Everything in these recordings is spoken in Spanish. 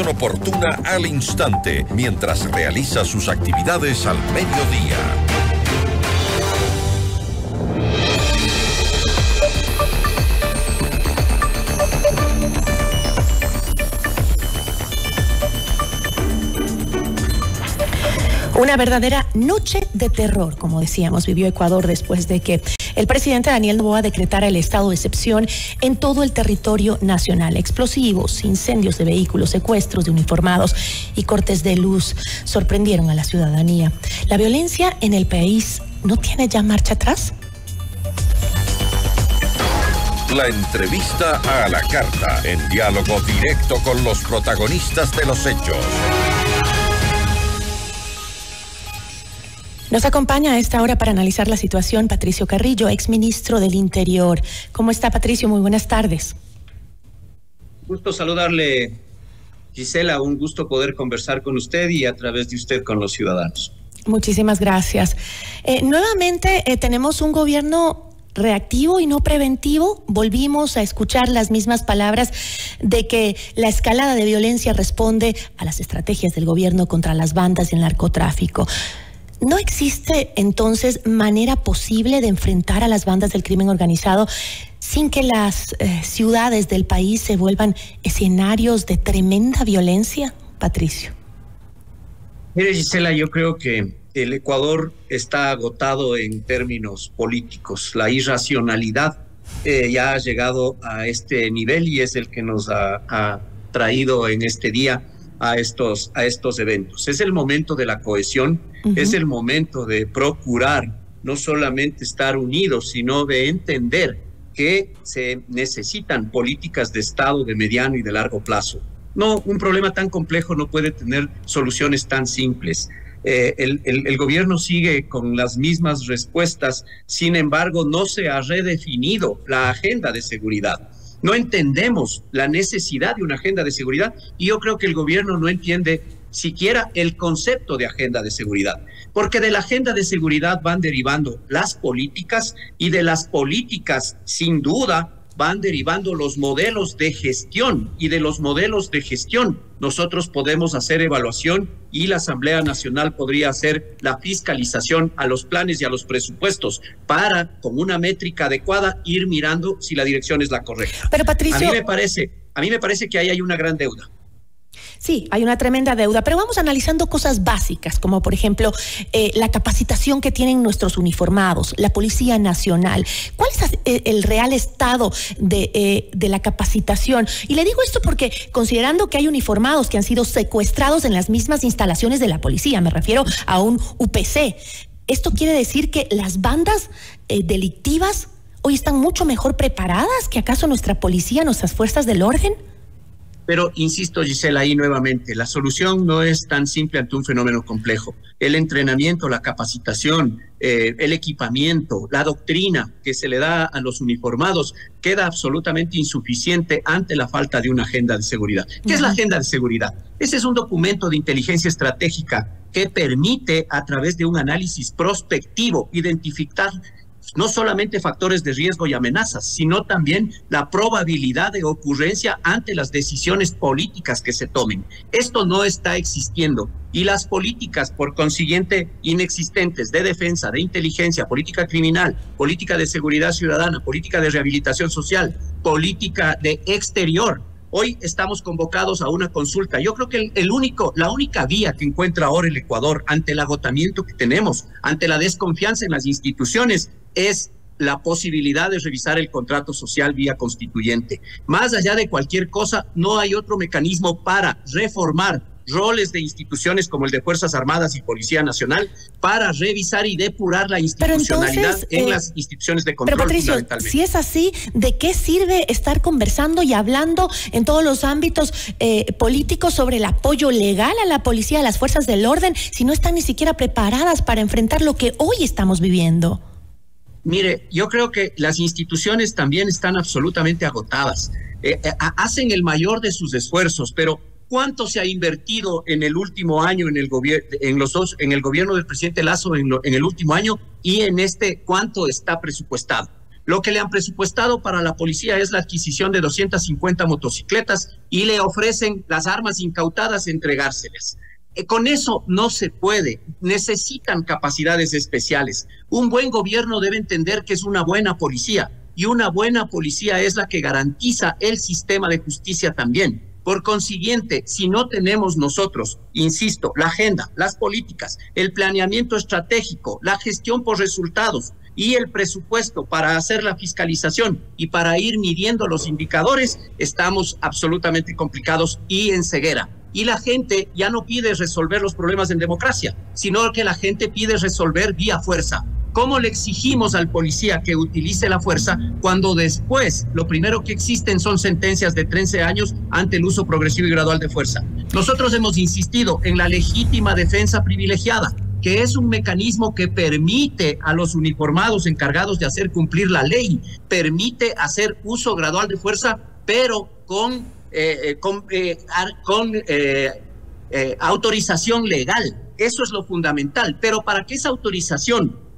Oportuna al instante, mientras realiza sus actividades al mediodía. Una verdadera noche de terror, como decíamos, vivió Ecuador después de que el presidente Daniel Noboa decretara el estado de excepción en todo el territorio nacional. Explosivos, incendios de vehículos, secuestros de uniformados y cortes de luz sorprendieron a la ciudadanía. ¿La violencia en el país no tiene ya marcha atrás? La entrevista a la carta, en diálogo directo con los protagonistas de los hechos. Nos acompaña a esta hora para analizar la situación Patricio Carrillo, exministro del Interior. ¿Cómo está, Patricio? Muy buenas tardes. Gusto saludarle, Gisela. Un gusto poder conversar con usted y a través de usted con los ciudadanos. Muchísimas gracias. Nuevamente tenemos un gobierno reactivo y no preventivo. Volvimos a escuchar las mismas palabras de que la escalada de violencia responde a las estrategias del gobierno contra las bandas y el narcotráfico. ¿No existe entonces manera posible de enfrentar a las bandas del crimen organizado sin que las ciudades del país se vuelvan escenarios de tremenda violencia, Patricio? Mire, Gisela, yo creo que el Ecuador está agotado en términos políticos. La irracionalidad ya ha llegado a este nivel y es el que nos ha traído en este día a estos eventos. Es el momento de la cohesión, es el momento de procurar no solamente estar unidos, sino de entender que se necesitan políticas de Estado de mediano y de largo plazo. No, un problema tan complejo no puede tener soluciones tan simples. El gobierno sigue con las mismas respuestas, sin embargo, no se ha redefinido la agenda de seguridad. No entendemos la necesidad de una agenda de seguridad y yo creo que el gobierno no entiende siquiera el concepto de agenda de seguridad, porque de la agenda de seguridad van derivando las políticas y de las políticas, sin duda, van derivando los modelos de gestión y de los modelos de gestión nosotros podemos hacer evaluación y la Asamblea Nacional podría hacer la fiscalización a los planes y a los presupuestos para, con una métrica adecuada, ir mirando si la dirección es la correcta. Pero Patricio, a mí me parece que ahí hay una gran deuda. Sí, hay una tremenda deuda, pero vamos analizando cosas básicas, como por ejemplo la capacitación que tienen nuestros uniformados, la Policía Nacional. ¿Cuál es el real estado de la capacitación? Y le digo esto porque considerando que hay uniformados que han sido secuestrados en las mismas instalaciones de la policía, me refiero a un UPC, ¿esto quiere decir que las bandas delictivas hoy están mucho mejor preparadas que acaso nuestra policía, nuestras fuerzas del orden? Pero insisto, Gisela, ahí nuevamente, la solución no es tan simple ante un fenómeno complejo. El entrenamiento, la capacitación, el equipamiento, la doctrina que se le da a los uniformados queda absolutamente insuficiente ante la falta de una agenda de seguridad. ¿Qué es la agenda de seguridad? Ese es un documento de inteligencia estratégica que permite, a través de un análisis prospectivo, identificar no solamente factores de riesgo y amenazas, sino también la probabilidad de ocurrencia ante las decisiones políticas que se tomen. Esto no está existiendo y las políticas, por consiguiente, inexistentes de defensa, de inteligencia, política criminal, política de seguridad ciudadana, política de rehabilitación social, política de exterior. Hoy estamos convocados a una consulta. Yo creo que la única vía que encuentra ahora el Ecuador ante el agotamiento que tenemos, ante la desconfianza en las instituciones, es la posibilidad de revisar el contrato social vía constituyente. Más allá de cualquier cosa, no hay otro mecanismo para reformar roles de instituciones como el de Fuerzas Armadas y Policía Nacional para revisar y depurar la institucionalidad en las instituciones de control. Pero Patricio, si es así, ¿de qué sirve estar conversando y hablando en todos los ámbitos políticos sobre el apoyo legal a la policía, a las fuerzas del orden, si no están ni siquiera preparadas para enfrentar lo que hoy estamos viviendo? Mire, yo creo que las instituciones también están absolutamente agotadas. Hacen el mayor de sus esfuerzos, pero ¿cuánto se ha invertido en el último año en el gobierno del presidente Lasso en el último año y en cuánto está presupuestado? Lo que le han presupuestado para la policía es la adquisición de 250 motocicletas y le ofrecen las armas incautadas entregárselas. Con eso no se puede, necesitan capacidades especiales. Un buen gobierno debe entender que es una buena policía, y una buena policía es la que garantiza el sistema de justicia también. Por consiguiente, si no tenemos nosotros, insisto, la agenda, las políticas, el planeamiento estratégico, la gestión por resultados y el presupuesto para hacer la fiscalización y para ir midiendo los indicadores, estamos absolutamente complicados y en ceguera. Y la gente ya no pide resolver los problemas en democracia, sino que la gente pide resolver vía fuerza. ¿Cómo le exigimos al policía que utilice la fuerza cuando después lo primero que existen son sentencias de 13 años ante el uso progresivo y gradual de fuerza? Nosotros hemos insistido en la legítima defensa privilegiada, que es un mecanismo que permite a los uniformados encargados de hacer cumplir la ley, permite hacer uso gradual de fuerza, pero con autorización legal. Eso es lo fundamental, pero para que esa autorización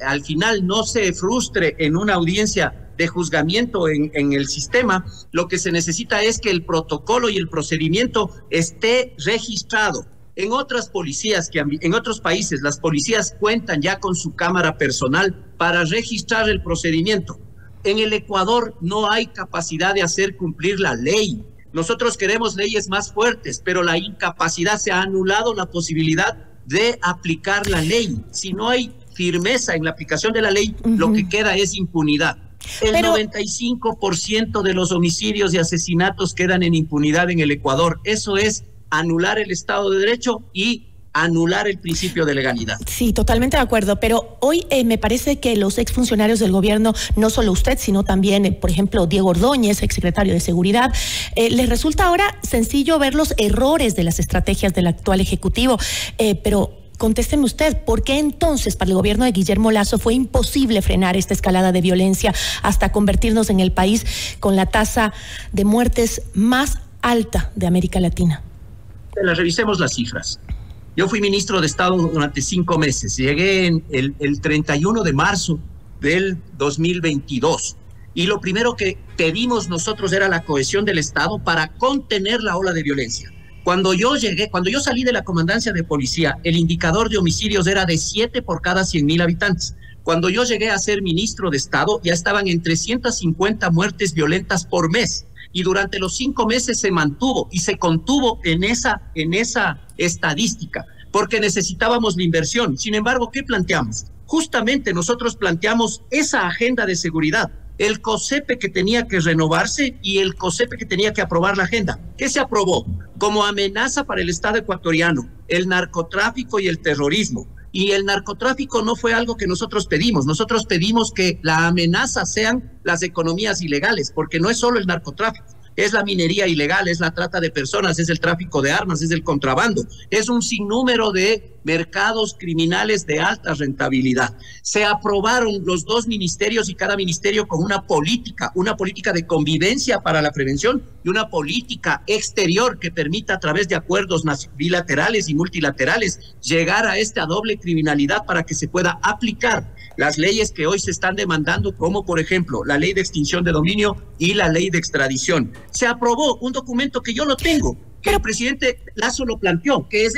al final no se frustre en una audiencia de juzgamiento en el sistema, lo que se necesita es que el protocolo y el procedimiento esté registrado. En otras policías, en otros países, las policías cuentan ya con su cámara personal para registrar el procedimiento. En el Ecuador no hay capacidad de hacer cumplir la ley. Nosotros queremos leyes más fuertes, pero la incapacidad, se ha anulado la posibilidad de aplicar la ley. Si no hay firmeza en la aplicación de la ley, lo que queda es impunidad. El 95% de los homicidios y asesinatos quedan en impunidad en el Ecuador. Eso es anular el Estado de Derecho y anular el principio de legalidad. Sí, totalmente de acuerdo, pero hoy me parece que los exfuncionarios del gobierno, no solo usted, sino también, por ejemplo, Diego Ordóñez, exsecretario de Seguridad, les resulta ahora sencillo ver los errores de las estrategias del actual Ejecutivo, pero contésteme usted, ¿por qué entonces para el gobierno de Guillermo Lasso fue imposible frenar esta escalada de violencia hasta convertirnos en el país con la tasa de muertes más alta de América Latina? Revisemos las cifras. Yo fui ministro de Estado durante 5 meses. Llegué el 31 de marzo del 2022. Y lo primero que pedimos nosotros era la cohesión del Estado para contener la ola de violencia. Cuando yo salí de la comandancia de policía, el indicador de homicidios era de 7 por cada 100.000 habitantes. Cuando yo llegué a ser ministro de Estado, ya estaban en 350 muertes violentas por mes. Y durante los 5 meses se mantuvo y se contuvo en esa estadística, porque necesitábamos la inversión. Sin embargo, ¿qué planteamos? Justamente nosotros planteamos esa agenda de seguridad, el COSEPE que tenía que renovarse y el COSEPE que tenía que aprobar la agenda. ¿Qué se aprobó? Como amenaza para el Estado ecuatoriano, el narcotráfico y el terrorismo. Y el narcotráfico no fue algo que nosotros pedimos que la amenaza sean las economías ilegales, porque no es solo el narcotráfico, es la minería ilegal, es la trata de personas, es el tráfico de armas, es el contrabando, es un sinnúmero de mercados criminales de alta rentabilidad. Se aprobaron los 2 ministerios y cada ministerio con una política de convivencia para la prevención y una política exterior que permita a través de acuerdos bilaterales y multilaterales llegar a esta doble criminalidad para que se pueda aplicar las leyes que hoy se están demandando, como por ejemplo la ley de extinción de dominio y la ley de extradición. Se aprobó un documento que yo lo tengo, que el presidente Lasso lo planteó, que es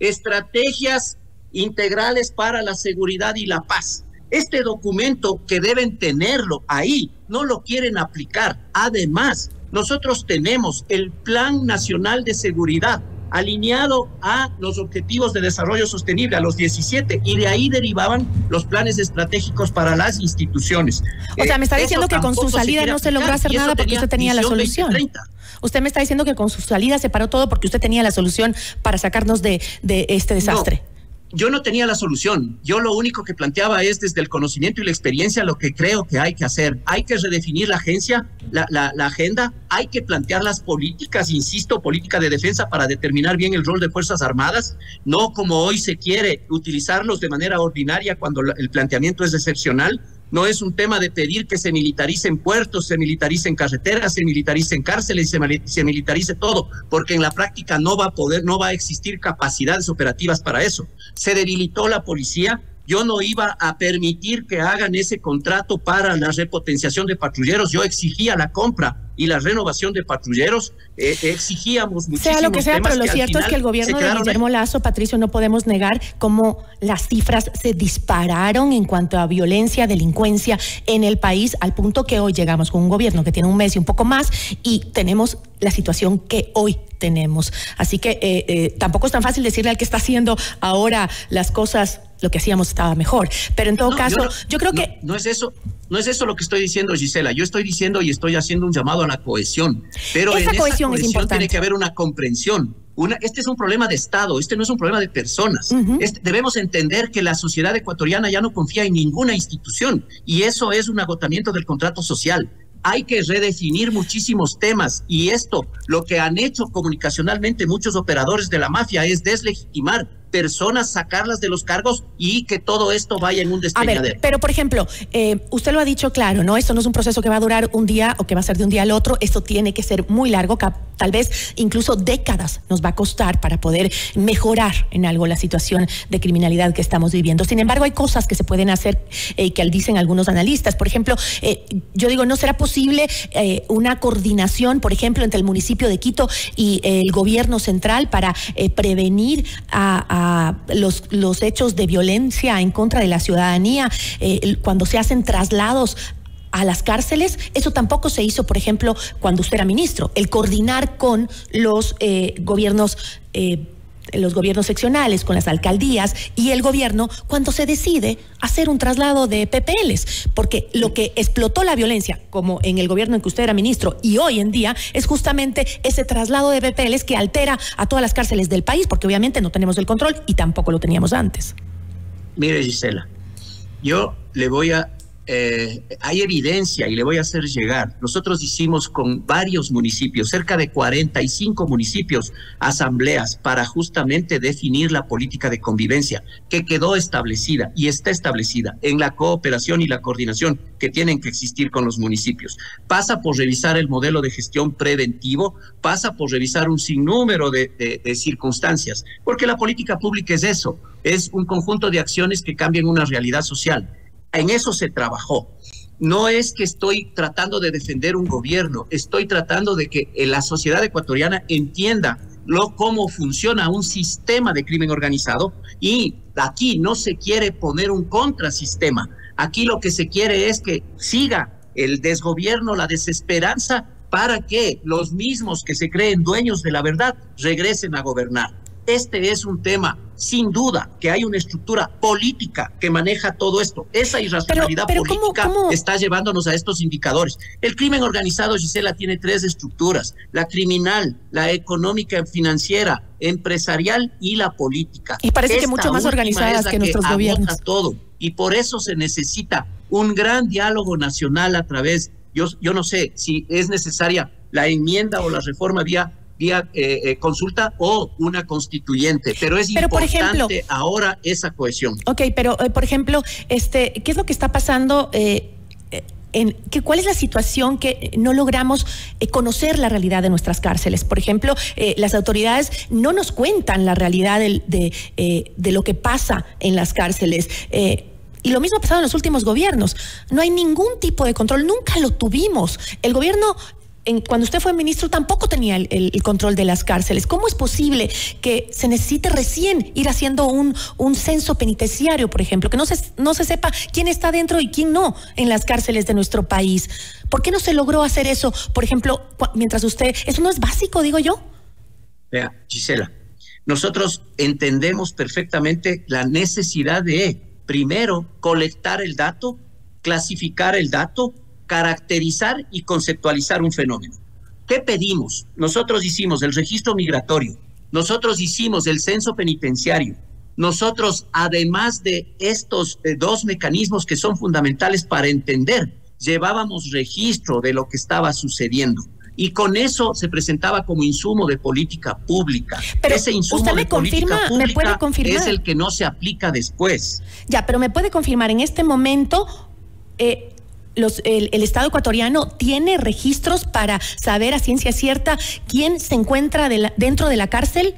estrategias integrales para la seguridad y la paz. Este documento, que deben tenerlo ahí, no lo quieren aplicar. Además, nosotros tenemos el Plan Nacional de Seguridad alineado a los Objetivos de Desarrollo Sostenible, a los 17, y de ahí derivaban los planes estratégicos para las instituciones. O sea, me está diciendo que con su salida no se logró hacer nada porque usted tenía la solución. 2030. Usted me está diciendo que con su salida se paró todo porque usted tenía la solución para sacarnos de este desastre. No. Yo no tenía la solución. Yo lo único que planteaba es, desde el conocimiento y la experiencia, lo que creo que hay que hacer. Hay que redefinir la agenda, hay que plantear las políticas, insisto, política de defensa para determinar bien el rol de Fuerzas Armadas, no como hoy se quiere utilizarlos de manera ordinaria cuando el planteamiento es excepcional. No es un tema de pedir que se militaricen puertos, se militaricen carreteras, se militaricen cárceles, se militarice todo, porque en la práctica no va a existir capacidades operativas para eso. Se debilitó la policía Yo no iba a permitir que hagan ese contrato para la repotenciación de patrulleros. Yo exigía la compra y la renovación de patrulleros. Exigíamos muchísimos sea lo que sea, temas pero lo cierto es que el gobierno de Guillermo Lasso, Patricio, no podemos negar cómo las cifras se dispararon en cuanto a violencia, delincuencia en el país, al punto que hoy llegamos con un gobierno que tiene un mes y un poco más y tenemos la situación que hoy tenemos. Así que tampoco es tan fácil decirle al que está haciendo ahora las cosas, lo que hacíamos estaba mejor. Pero en todo caso, yo creo que... No es eso lo que estoy diciendo, Gisela. Yo estoy diciendo y estoy haciendo un llamado a la cohesión. Pero esa en cohesión es importante. Tiene que haber una comprensión. Este es un problema de Estado, este no es un problema de personas. Debemos entender que la sociedad ecuatoriana ya no confía en ninguna institución y eso es un agotamiento del contrato social. Hay que redefinir muchísimos temas y esto, lo que han hecho comunicacionalmente muchos operadores de la mafia es deslegitimar personas, sacarlas de los cargos y que todo esto vaya en un despeñadero. A ver, pero por ejemplo, usted lo ha dicho claro, ¿no? Esto no es un proceso que va a durar un día o que va a ser de un día al otro. Esto tiene que ser muy largo, tal vez incluso décadas nos va a costar para poder mejorar en algo la situación de criminalidad que estamos viviendo. Sin embargo, hay cosas que se pueden hacer que dicen algunos analistas. Por ejemplo, yo digo, ¿no será posible una coordinación, por ejemplo, entre el municipio de Quito y el gobierno central para prevenir a los hechos de violencia en contra de la ciudadanía cuando se hacen traslados a las cárceles? Eso tampoco se hizo, por ejemplo, cuando usted era ministro, el coordinar con los gobiernos seccionales, con las alcaldías y el gobierno cuando se decide hacer un traslado de PPLs, porque lo que explotó la violencia, como en el gobierno en que usted era ministro y hoy en día, es justamente ese traslado de PPLs que altera a todas las cárceles del país, porque obviamente no tenemos el control y tampoco lo teníamos antes. Mire, Gisela, yo le voy a hay evidencia y le voy a hacer llegar. Nosotros hicimos con varios municipios, cerca de 45 municipios, asambleas para justamente definir la política de convivencia que quedó establecida y está establecida en la cooperación y la coordinación que tienen que existir con los municipios. Pasa por revisar el modelo de gestión preventivo, pasa por revisar un sinnúmero de circunstancias, porque la política pública es eso, es un conjunto de acciones que cambian una realidad social. En eso se trabajó. No es que estoy tratando de defender un gobierno, estoy tratando de que la sociedad ecuatoriana entienda cómo funciona un sistema de crimen organizado y aquí no se quiere poner un contrasistema. Aquí lo que se quiere es que siga el desgobierno, la desesperanza para que los mismos que se creen dueños de la verdad regresen a gobernar. Este es un tema, sin duda, que hay una estructura política que maneja todo esto. Esa irracionalidad política ¿cómo? Está llevándonos a estos indicadores. El crimen organizado, Gisela, tiene 3 estructuras: la criminal, la económica, financiera, empresarial y la política. Y parece que mucho más organizadas que nuestros gobiernos. Todo. Y por eso se necesita un gran diálogo nacional a través, yo no sé si es necesaria la enmienda o la reforma vía consulta o una constituyente, pero es importante, por ejemplo, ahora esa cohesión. Ok, pero por ejemplo, ¿qué es lo que está pasando? ¿Cuál es la situación que no logramos conocer la realidad de nuestras cárceles? Por ejemplo, las autoridades no nos cuentan la realidad de lo que pasa en las cárceles. Y lo mismo ha pasado en los últimos gobiernos. No hay ningún tipo de control, nunca lo tuvimos. El gobierno, cuando usted fue ministro, tampoco tenía el control de las cárceles. ¿Cómo es posible que se necesite recién ir haciendo un censo penitenciario, por ejemplo, que no se sepa quién está dentro y quién no en las cárceles de nuestro país? ¿Por qué no se logró hacer eso, por ejemplo, mientras usted... Eso no es básico, digo yo. Vea, Gisela, nosotros entendemos perfectamente la necesidad de, primero, colectar el dato, clasificar el dato, caracterizar y conceptualizar un fenómeno. ¿Qué pedimos? Nosotros hicimos el registro migratorio, nosotros hicimos el censo penitenciario, nosotros, además de estos 2 mecanismos que son fundamentales para entender, llevábamos registro de lo que estaba sucediendo. Y con eso se presentaba como insumo de política pública. Pero ese insumo de política pública ¿me puede confirmar? Es el que no se aplica después. Ya, pero ¿me puede confirmar en este momento... el Estado ecuatoriano tiene registros para saber a ciencia cierta quién se encuentra dentro de la cárcel?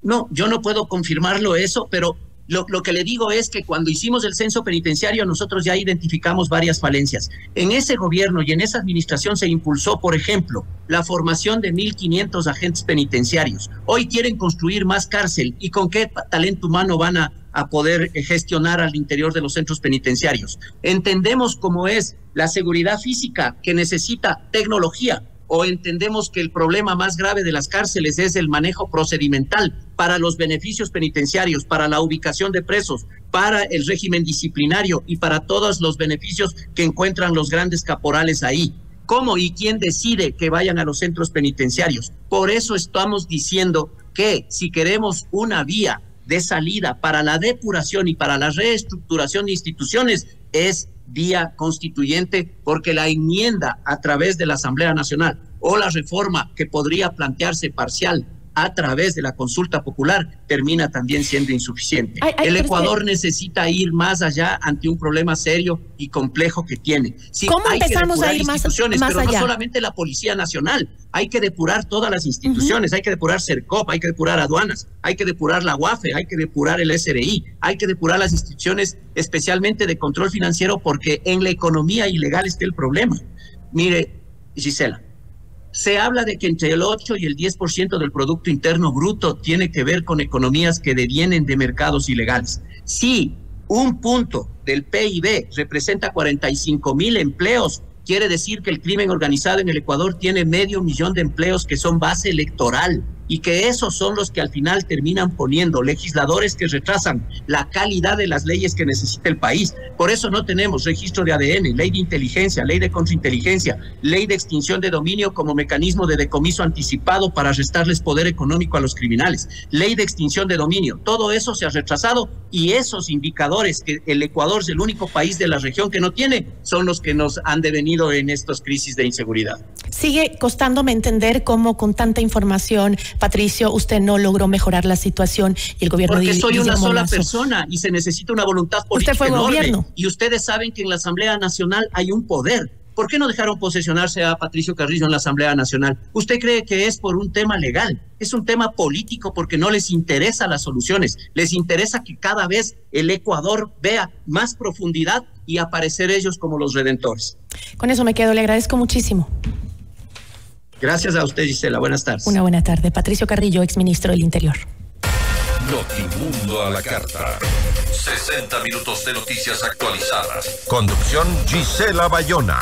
No, yo no puedo confirmarlo eso, pero Lo que le digo es que cuando hicimos el censo penitenciario, nosotros ya identificamos varias falencias. En ese gobierno y en esa administración se impulsó, por ejemplo, la formación de 1.500 agentes penitenciarios. Hoy quieren construir más cárcel. ¿Y con qué talento humano van a poder gestionar al interior de los centros penitenciarios? Entendemos cómo es la seguridad física, que necesita tecnología, o entendemos que el problema más grave de las cárceles es el manejo procedimental para los beneficios penitenciarios, para la ubicación de presos, para el régimen disciplinario y para todos los beneficios que encuentran los grandes caporales ahí. ¿Cómo y quién decide que vayan a los centros penitenciarios? Por eso estamos diciendo que si queremos una vía de salida para la depuración y para la reestructuración de instituciones, es vía constituyente, porque la enmienda a través de la Asamblea Nacional o la reforma que podría plantearse parcial a través de la consulta popular termina también siendo insuficiente. El Ecuador necesita ir más allá ante un problema serio y complejo que tiene. Sí, ¿cómo empezamos a ir más pero allá? No solamente la Policía Nacional, hay que depurar todas las instituciones, hay que depurar Sercop, hay que depurar aduanas, hay que depurar la UAFE, hay que depurar el SRI, hay que depurar las instituciones especialmente de control financiero, porque en la economía ilegal está el problema. Mire, Gisela, se habla de que entre el 8 y el 10% del Producto Interno Bruto tiene que ver con economías que devienen de mercados ilegales. Si un punto del PIB representa 45,000 empleos, quiere decir que el crimen organizado en el Ecuador tiene 500,000 de empleos que son base electoral, y que esos son los que al final terminan poniendo legisladores que retrasan la calidad de las leyes que necesita el país. Por eso no tenemos registro de ADN, ley de inteligencia, ley de contrainteligencia, ley de extinción de dominio como mecanismo de decomiso anticipado para restarles poder económico a los criminales, ley de extinción de dominio. Todo eso se ha retrasado, y esos indicadores que el Ecuador es el único país de la región que no tiene, son los que nos han devenido en estas crisis de inseguridad. Sigue costándome entender cómo con tanta información, Patricio, usted no logró mejorar la situación y el gobierno... Porque soy una sola persona y se necesita una voluntad política usted fue enorme. Gobierno. Y ustedes saben que en la Asamblea Nacional hay un poder. ¿Por qué no dejaron posesionarse a Patricio Carrillo en la Asamblea Nacional? ¿Usted cree que es por un tema legal? Es un tema político, porque no les interesa las soluciones. Les interesa que cada vez el Ecuador vea más profundidad y aparecer ellos como los redentores. Con eso me quedo. Le agradezco muchísimo. Gracias a usted, Gisela. Buenas tardes. Una buena tarde. Patricio Carrillo, exministro del Interior. Notimundo a la carta. 60 minutos de noticias actualizadas. Conducción Gisela Bayona.